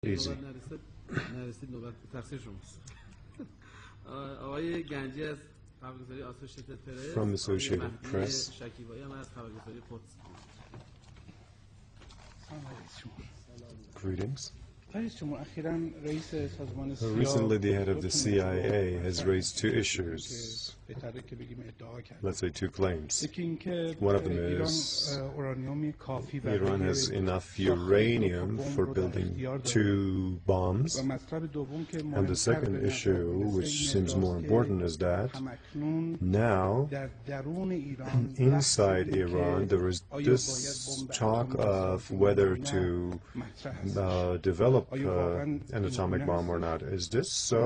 Easy. نرسید نوبت تقصیر شماست. آقای گنجی از خبرگزاری آسوشیتد پرس، From Associated Press. شکیبایی هم از خبرگزاری قدس. Greetings. Recently, Recently, the head of the CIA has raised two issues, let's say two claims. One of them is Iran has enough uranium for building two bombs. And the second issue, which seems more important, is that now, inside Iran, there is this talk of whether to develop an atomic bomb or not. Is this so?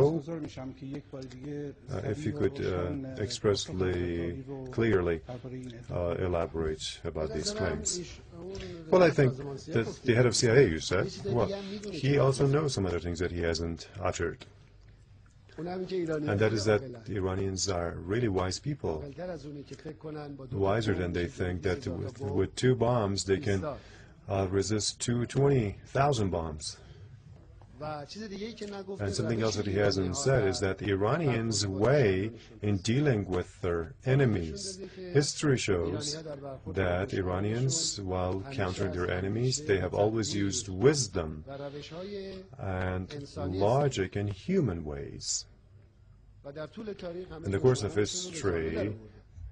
If you could expressly, clearly elaborate about these claims. Well, I think that the head of CIA, you said, well, he also knows some other things that he hasn't uttered. And that is that the Iranians are really wise people, wiser than they think, that with two bombs they can resist 20,000 bombs. And something else that he hasn't said is that the Iranians' way in dealing with their enemies. History shows that Iranians, while countering their enemies, they have always used wisdom and logic in human ways. In the course of history,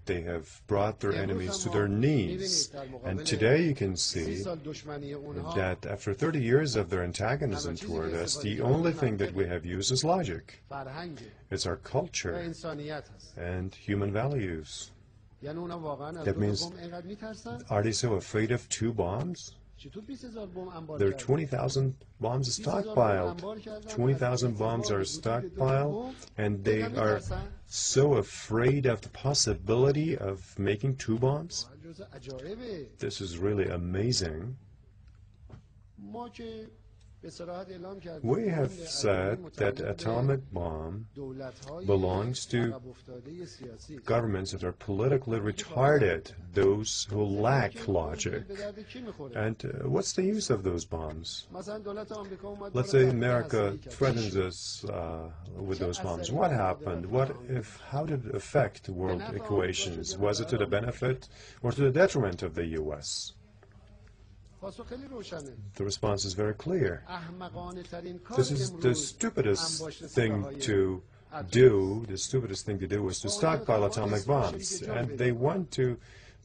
they have brought their enemies to their knees. And today you can see that after 30 years of their antagonism toward us, the only thing that we have used is logic. It's our culture and human values. That means, are they so afraid of two bombs? There are 20,000 bombs stockpiled. 20,000 bombs are stockpiled, and they are so afraid of the possibility of making two bombs? This is really amazing. We have said that atomic bomb belongs to governments that are politically retarded, those who lack logic. And what's the use of those bombs? Let's say America threatens us with those bombs. What happened? How did it affect world equations? Was it to the benefit or to the detriment of the U.S.? The response is very clear. This is the stupidest thing to do. The stupidest thing to do is to stockpile atomic bombs. And they want to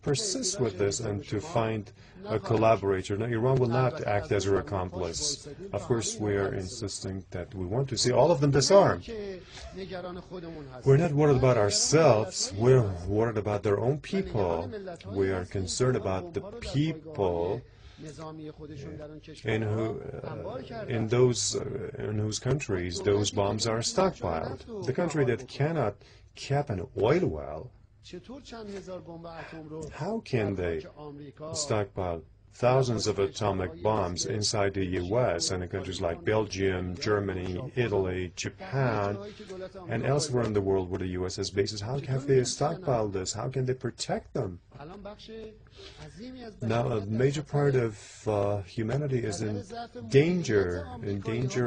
persist with this and to find a collaborator. Now, Iran will not act as our accomplice. Of course, we are insisting that we want to see all of them disarmed. We're not worried about ourselves. We're worried about their own people. We are concerned about the people in whose countries those bombs are stockpiled. The country that cannot cap an oil well, how can they stockpile thousands of atomic bombs inside the U.S. and in countries like Belgium, Germany, Italy, Japan, and elsewhere in the world where the U.S. has bases? How have they stockpiled this? How can they protect them? Now, a major part of humanity is in danger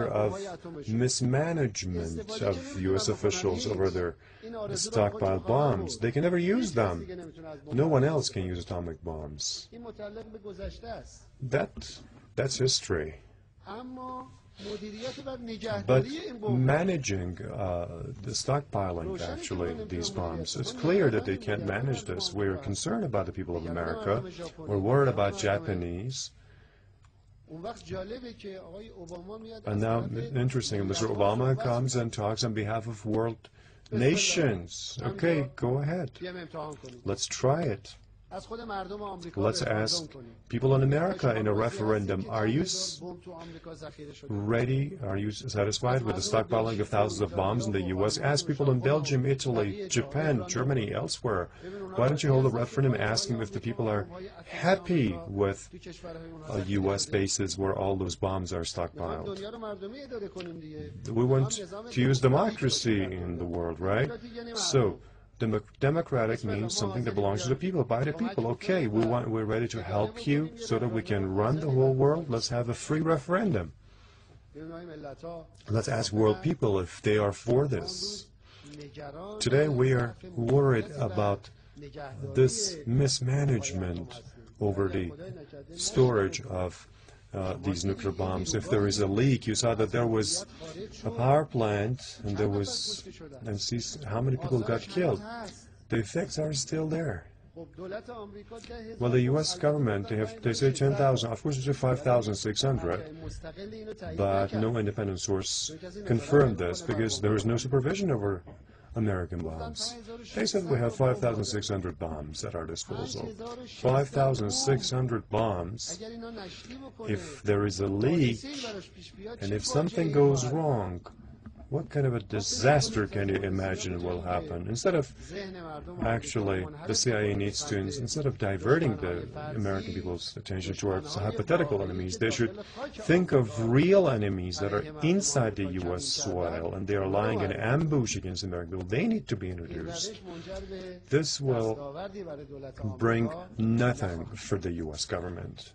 of mismanagement of U.S. officials over their stockpiled bombs. They can never use them. No one else can use atomic bombs. That's history. But managing the stockpiling, actually, these bombs, it's clear that they can't manage this. We're concerned about the people of America. We're worried about Japanese. And now, interesting, Mr. Obama comes and talks on behalf of world nations. Okay, go ahead. Let's try it. Let's ask people in America in a referendum, are you ready, are you satisfied with the stockpiling of thousands of bombs in the U.S.? Ask people in Belgium, Italy, Japan, Germany, elsewhere. Why don't you hold a referendum asking if the people are happy with U.S. bases where all those bombs are stockpiled? We want to use democracy in the world, right? So, democratic means something that belongs to the people, by the people. Okay, we're ready to help you so that we can run the whole world. Let's have a free referendum. Let's ask world people if they are for this. Today we are worried about this mismanagement over the storage of these nuclear bombs. If there is a leak, you saw that there was a power plant and see how many people got killed. The effects are still there. Well, the U.S. government, they say 10,000. Of course, it's 5,600, but no independent source confirmed this because there is no supervision over American bombs. They said we have 5,600 bombs at our disposal. 5,600 bombs. If there is a leak, and if something goes wrong, what kind of a disaster can you imagine will happen? Instead of, actually, the CIA needs to, instead of diverting the American people's attention towards hypothetical enemies, they should think of real enemies that are inside the U.S. soil, and they are lying in ambush against American people. They need to be introduced. This will bring nothing for the U.S. government.